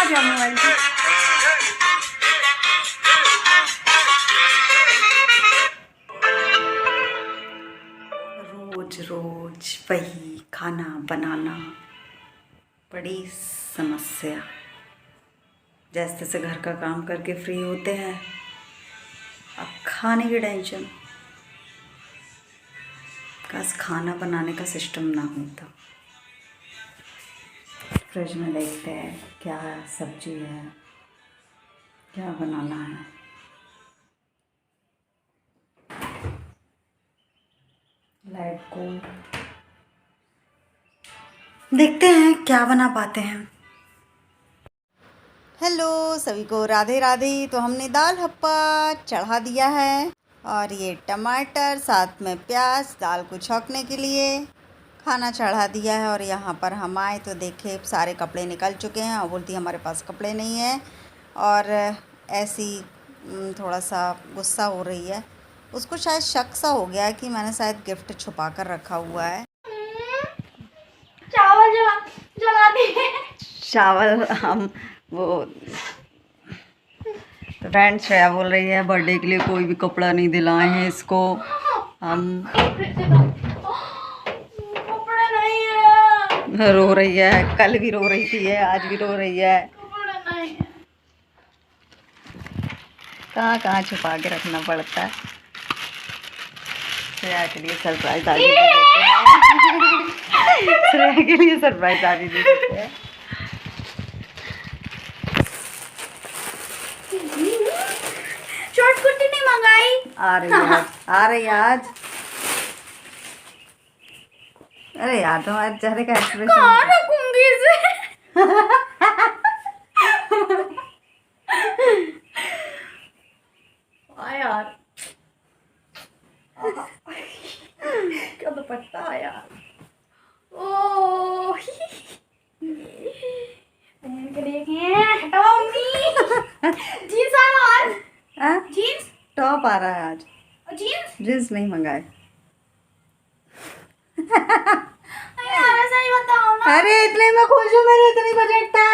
आ जाओ मोबाइल से। रोज रोज वही खाना बनाना बड़ी समस्या। जैसे तैसे घर का काम करके फ्री होते हैं, अब खाने की टेंशन। काश खाना बनाने का सिस्टम ना होता। फ्रिज में देखते हैं क्या सब्जी है, क्या बनाना है। लाइट को देखते हैं क्या बना पाते हैं। हेलो सभी को, राधे राधे। तो हमने दाल हप्पा चढ़ा दिया है और ये टमाटर साथ में प्याज दाल को छौंकने के लिए खाना चढ़ा दिया है। और यहाँ पर हम आए तो देखे सारे कपड़े निकल चुके हैं और बोलती हमारे पास कपड़े नहीं हैं। और ऐसी थोड़ा सा गुस्सा हो रही है। उसको शायद शक सा हो गया है कि मैंने शायद गिफ्ट छुपा कर रखा हुआ है। चावल जला दिए। चावल हम वो तो फ्रेंड श्रेया बोल रही है बर्थडे के लिए कोई भी कपड़ा नहीं दिलाए हैं इसको हम। कपड़े नहीं है। रो रही है, कल भी रो रही थी, आज भी रो रही है। कपड़े नहीं है। कहाँ कहाँ छुपा के रखना पड़ता है। श्रेया के लिए सरप्राइज आदि दे देते हैं। श्रेया के लिए सरप्राइज आदि दे देते हैं। शॉर्ट कुर्ती नहीं मंगाई। आ रही है आज, आ रही है आज। अरे यार तुम्हारे चेहरे का एक्सप्रेशन कहाँ रखूंगी इसे? यार क्या दुपट्टा है यार। ओह पहन के देखें। हटाओ मम्मी। जीन्स आ रहा है। जीन्स टॉप आ रहा है आज। जीन्स जींस नहीं मंगाए। यार सही बताओ ना। अरे इतने में खुश हूँ, मेरे इतनी बजट था।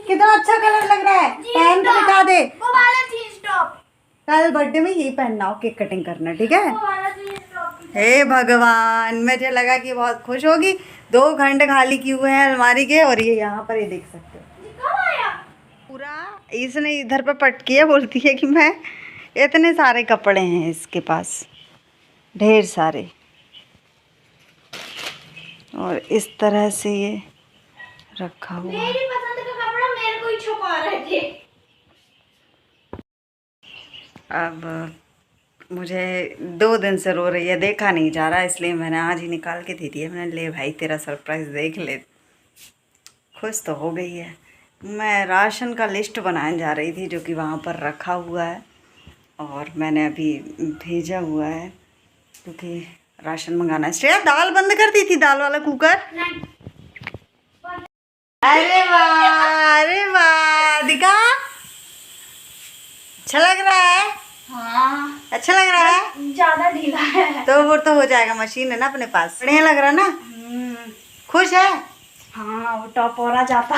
कितना अच्छा कलर लग रहा है, पहन के दिखा दे। वो वाला जीन्स टॉप कल बर्थडे में यही पहनना हो, केक कटिंग करना, ठीक है। वो वाला जीन्स टॉप। हे भगवान, मुझे लगा कि बहुत खुश होगी। 2 घंटे खाली किए हुए हैं अलमारी के और ये यहाँ पर ये देख सकते हो कब आया पूरा। इसने इधर पे पटकी है, बोलती है कि मैं इतने सारे कपड़े हैं इसके पास, ढेर सारे। और इस तरह से ये रखा हुआ है। मेरी पसंद का कपड़ा मेरे को ही छुपा रहे थे। अब मुझे 2 दिन से रो रही है, देखा नहीं जा रहा, इसलिए मैंने आज ही निकाल के दे दिया। मैंने ले भाई तेरा सरप्राइज़ देख ले। खुश तो हो गई है। मैं राशन का लिस्ट बनाने जा रही थी जो कि वहाँ पर रखा हुआ है और मैंने अभी भेजा हुआ है क्योंकि राशन मंगाना है। श्रेया दाल बंद कर दी थी, दाल वाला कुकर। अरे वाह, अरे वाह, दिखा अच्छा लग रहा है। हाँ अच्छा लग रहा है। ज्यादा ढीला है तो वो तो हो जाएगा, मशीन है ना अपने पास। बढ़िया लग रहा ना। खुश है। हाँ वो टॉप और आ जाता।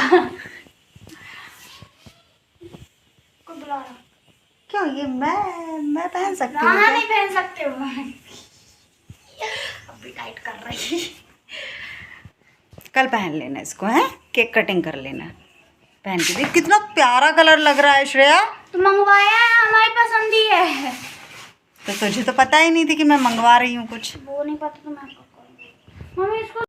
को बुला रहा। क्यों, ये मैं पहन सकती हूँ हाँ क्या? नहीं पहन सकते हो। अभी टाइट कर रही। कल पहन लेना इसको, है केक कटिंग कर लेना। पहन के देख कितना प्यारा कलर लग रहा है श्रेया। तो मंगवाया है, हमारी पसंद ही है। तो तुझे तो पता ही नहीं थी कि मैं मंगवा रही हूँ कुछ। वो नहीं पता तो मैं मम्मी इसको।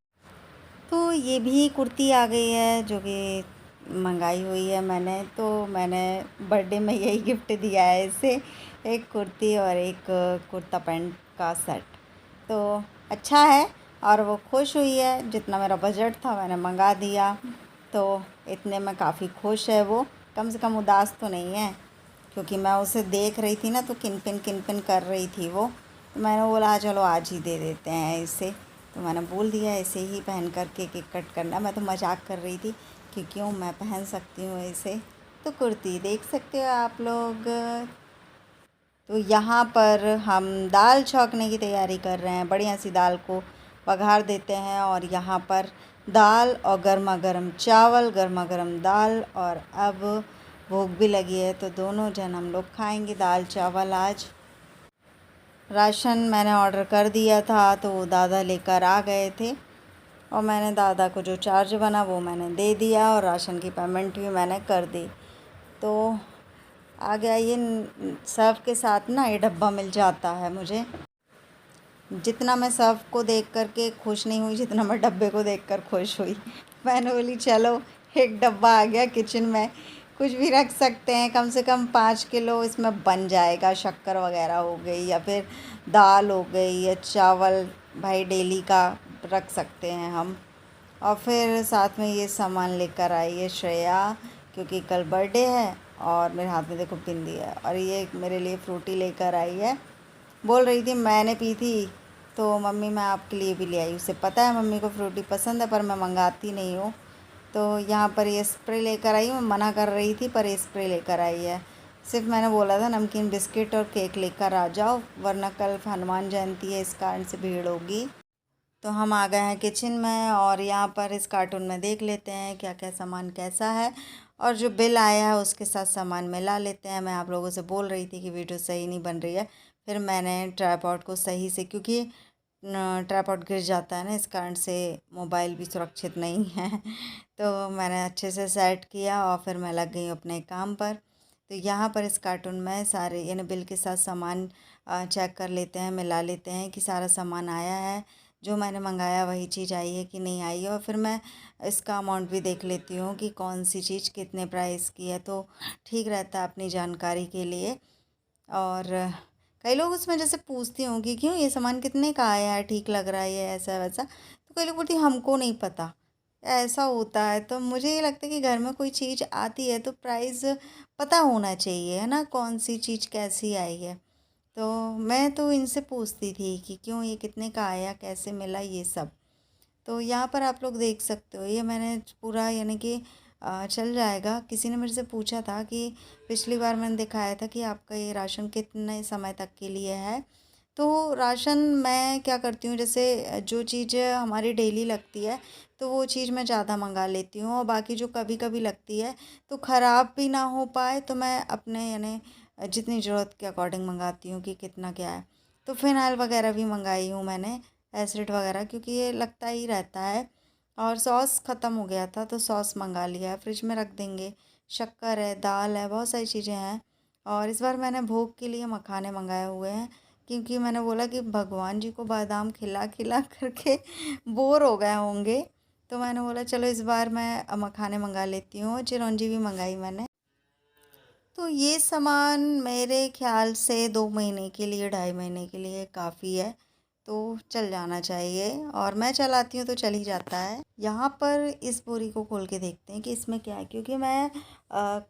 तो ये भी कुर्ती आ गई है जो कि मंगाई हुई है मैंने। तो मैंने बर्थडे में यही गिफ्ट दिया है इसे, एक कुर्ती और एक कुर्ता पैंट का सेट। तो अच्छा है और वो खुश हुई है। जितना मेरा बजट था मैंने मंगा दिया, तो इतने में काफ़ी खुश है वो। कम से कम उदास तो नहीं है, क्योंकि मैं उसे देख रही थी ना तो किन पिन कर रही थी वो। तो मैंने बोला चलो आज ही दे देते हैं इसे। तो मैंने बोल दिया इसे ही पहन कर के केक कट करना। मैं तो मजाक कर रही थी कि क्यों मैं पहन सकती हूँ इसे। तो कुर्ती देख सकते हो आप लोग। तो यहाँ पर हम दाल छौंकने की तैयारी कर रहे हैं। बढ़िया सी दाल को पघार देते हैं और यहाँ पर दाल और गर्मा गर्म चावल, गर्मा गर्म दाल, और अब भूख भी लगी है तो दोनों जन हम लोग खाएंगे दाल चावल आज। राशन मैंने ऑर्डर कर दिया था तो वो दादा लेकर आ गए थे और मैंने दादा को जो चार्ज बना वो मैंने दे दिया और राशन की पेमेंट भी मैंने कर दी। तो आ गया ये सर्व के साथ ना ये डब्बा मिल जाता है मुझे। जितना मैं सर्व को देख कर के खुश नहीं हुई जितना मैं डब्बे को देख कर खुश हुई। मैंने बोली चलो एक डब्बा आ गया किचन में, कुछ भी रख सकते हैं, कम से कम 5 किलो इसमें बन जाएगा। शक्कर वगैरह हो गई या फिर दाल हो गई या चावल, भाई डेली का रख सकते हैं हम। और फिर साथ में ये सामान लेकर आई है श्रेया, क्योंकि कल बर्थडे है और मेरे हाथ में देखो बिंदी है। और ये मेरे लिए फ्रूटी लेकर आई है, बोल रही थी मैंने पी थी तो मम्मी मैं आपके लिए भी ले आई। उसे पता है मम्मी को फ्रूटी पसंद है पर मैं मंगाती नहीं हूँ। तो यहाँ पर ये स्प्रे लेकर आई हूँ, मना कर रही थी पर ये स्प्रे लेकर आई है। सिर्फ मैंने बोला था नमकीन बिस्किट और केक लेकर आ जाओ, वरना कल हनुमान जयंती है इस कारण से भीड़ होगी। तो हम आ गए हैं किचन में और यहाँ पर इस कार्टून में देख लेते हैं क्या क्या सामान कैसा है, और जो बिल आया है उसके साथ सामान मिला लेते हैं। मैं आप लोगों से बोल रही थी कि वीडियो सही नहीं बन रही है, फिर मैंने ट्राइपॉड को सही से, क्योंकि ट्राइपॉड गिर जाता है ना, इस कारण से मोबाइल भी सुरक्षित नहीं है तो मैंने अच्छे से सेट किया और फिर मैं लग गई अपने काम पर। तो यहाँ पर इस कार्टून में सारे यानी बिल के साथ सामान चेक कर लेते हैं, मिला लेते हैं कि सारा सामान आया है, जो मैंने मंगाया वही चीज़ आई है कि नहीं आई है। और फिर मैं इसका अमाउंट भी देख लेती हूँ कि कौन सी चीज़ कितने प्राइस की है, तो ठीक रहता है अपनी जानकारी के लिए। और कई लोग उसमें जैसे पूछती हूँ कि क्यों ये सामान कितने का आया है, ठीक लग रहा है ये ऐसा वैसा, तो कई लोग बोलती हमको नहीं पता, ऐसा होता है। तो मुझे ये लगता है कि घर में कोई चीज़ आती है तो प्राइस पता होना चाहिए, है ना, कौन सी चीज़ कैसी आई है। तो मैं तो इनसे पूछती थी कि क्यों ये कितने का आया, कैसे मिला, ये सब। तो यहाँ पर आप लोग देख सकते हो ये मैंने पूरा यानी कि चल जाएगा। किसी ने मेरे से पूछा था कि पिछली बार मैंने दिखाया था कि आपका ये राशन कितने समय तक के लिए है। तो राशन मैं क्या करती हूँ, जैसे जो चीज़ हमारी डेली लगती है तो वो चीज़ मैं ज़्यादा मंगा लेती हूँ, और बाकी जो कभी कभी लगती है तो ख़राब भी ना हो पाए तो मैं अपने यानी जितनी ज़रूरत के अकॉर्डिंग मंगाती हूँ कि कितना क्या है। तो फ़िनाइल वगैरह भी मंगाई हूँ मैंने, एसिड वगैरह, क्योंकि ये लगता ही रहता है। और सॉस ख़त्म हो गया था तो सॉस मंगा लिया है, फ्रिज में रख देंगे। शक्कर है, दाल है, बहुत सारी चीज़ें हैं। और इस बार मैंने भोग के लिए मखाने मंगाए हुए हैं, क्योंकि मैंने बोला कि भगवान जी को बादाम खिला खिला करके बोर हो गए होंगे, तो मैंने बोला चलो इस बार मैं मखाने मंगा लेती हूँ। चिरौंजी भी मंगाई मैंने। तो ये सामान मेरे ख्याल से 2 महीने के लिए, 2.5 महीने के लिए काफ़ी है, तो चल जाना चाहिए। और मैं चलाती हूँ तो चल ही जाता है। यहाँ पर इस बोरी को खोल के देखते हैं कि इसमें क्या है, क्योंकि मैं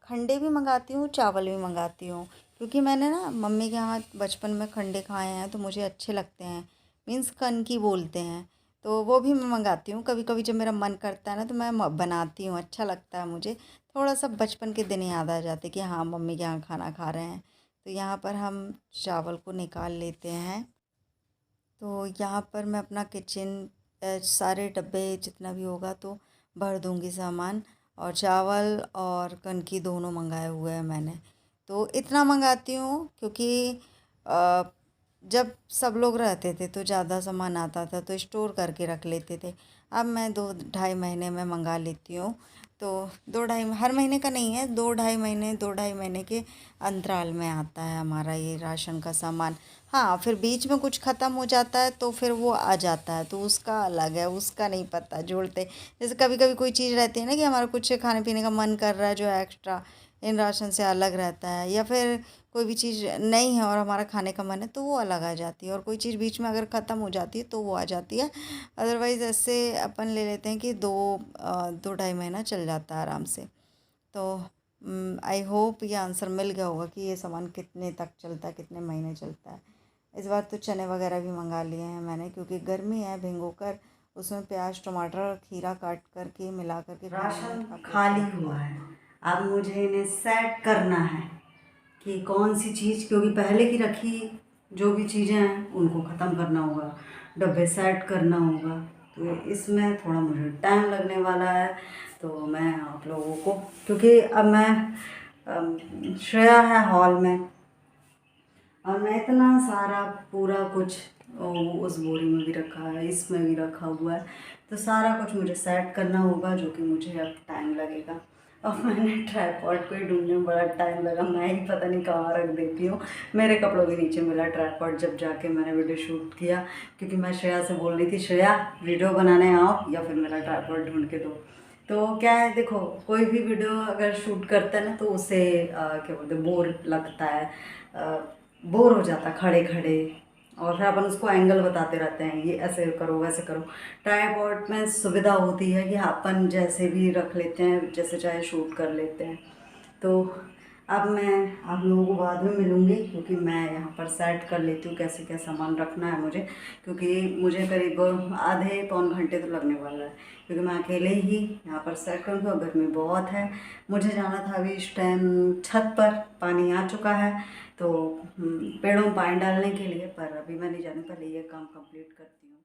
खंडे भी मंगाती हूँ, चावल भी मंगाती हूँ। क्योंकि मैंने ना मम्मी के यहाँ बचपन में खंडे खाए हैं तो मुझे अच्छे लगते हैं, मीन्स कनकी बोलते हैं, तो वो भी मैं मंगाती हूँ। कभी कभी जब मेरा मन करता है ना तो मैं बनाती हूँ, अच्छा लगता है मुझे। थोड़ा सा बचपन के दिन याद आ जाते कि हाँ मम्मी के यहाँ खाना खा रहे हैं। तो यहाँ पर हम चावल को निकाल लेते हैं। तो यहाँ पर मैं अपना किचन सारे डब्बे जितना भी होगा तो भर दूँगी सामान। और चावल और कनकी दोनों मंगाए हुए हैं मैंने, तो इतना मंगाती हूँ क्योंकि अ, जब सब लोग रहते थे तो ज़्यादा सामान आता था तो स्टोर करके रख लेते थे। अब मैं 2-2.5 महीने में मंगा लेती हूँ। तो 2-2.5 हर महीने का नहीं है, 2-2.5 महीने, 2-2.5 महीने के अंतराल में आता है हमारा ये राशन का सामान। हाँ, फिर बीच में कुछ ख़त्म हो जाता है तो फिर वो आ जाता है तो उसका अलग है, उसका नहीं पता जोड़ते। जैसे कभी कभी कोई चीज़ रहती है ना कि हमारा कुछ खाने पीने का मन कर रहा है जो एक्स्ट्रा इन राशन से अलग रहता है, या फिर कोई भी चीज़ नहीं है और हमारा खाने का मन है तो वो अलग आ जाती है। और कोई चीज़ बीच में अगर ख़त्म हो जाती है तो वो आ जाती है। अदरवाइज़ ऐसे अपन ले लेते हैं कि 2-2.5 महीना चल जाता है आराम से। तो आई होप ये आंसर मिल गया होगा कि ये सामान कितने तक चलता है, कितने महीने चलता है। इस बार तो चने वगैरह भी मंगा लिए हैं मैंने, क्योंकि गर्मी है, भिगो कर उसमें प्याज टमाटर और खीरा काट करके मिला करके राशन खाली हुआ है। अब मुझे इन्हें सेट करना है कि कौन सी चीज़, क्योंकि पहले की रखी जो भी चीज़ें हैं उनको ख़त्म करना होगा, डब्बे सेट करना होगा। तो इसमें थोड़ा मुझे टाइम लगने वाला है। तो मैं आप लोगों को, क्योंकि अब मैं श्रेया है हॉल में और मैं इतना सारा पूरा कुछ उस बोरी में भी रखा है, इसमें भी रखा हुआ है, तो सारा कुछ मुझे सेट करना होगा, जो कि मुझे अब टाइम लगेगा। और मैंने ट्राइपॉड को ही ढूंढने में बड़ा टाइम लगा, मैं ही पता नहीं कहाँ रख देती हूँ। मेरे कपड़ों के नीचे मिला ट्राइपॉड जब जाके मैंने वीडियो शूट किया, क्योंकि मैं श्रेया से बोल रही थी श्रेया वीडियो बनाने आओ या फिर मेरा ट्राइपॉड ढूंढ के दो। तो क्या है, देखो कोई भी वीडियो अगर शूट करते हैं ना तो उसे क्या बोलते हैं, बोर लगता है, बोर हो जाता खड़े खड़े, और फिर अपन उसको एंगल बताते रहते हैं, ये ऐसे करो वैसे करो। ट्राइपॉड में सुविधा होती है कि अपन जैसे भी रख लेते हैं, जैसे चाहे शूट कर लेते हैं। तो अब मैं आप लोगों को बाद में मिलूँगी, क्योंकि मैं यहाँ पर सेट कर लेती हूँ कैसे क्या सामान रखना है मुझे, क्योंकि मुझे करीब आधे पौन घंटे तो लगने वाला है, क्योंकि मैं अकेले ही यहाँ पर सेट करूँगी और गर्मी बहुत है। मुझे जाना था अभी इस टाइम छत पर, पानी आ चुका है तो पेड़ों में पानी डालने के लिए, पर अभी मैं नहीं जाने, पहले ये काम कंप्लीट करती हूँ।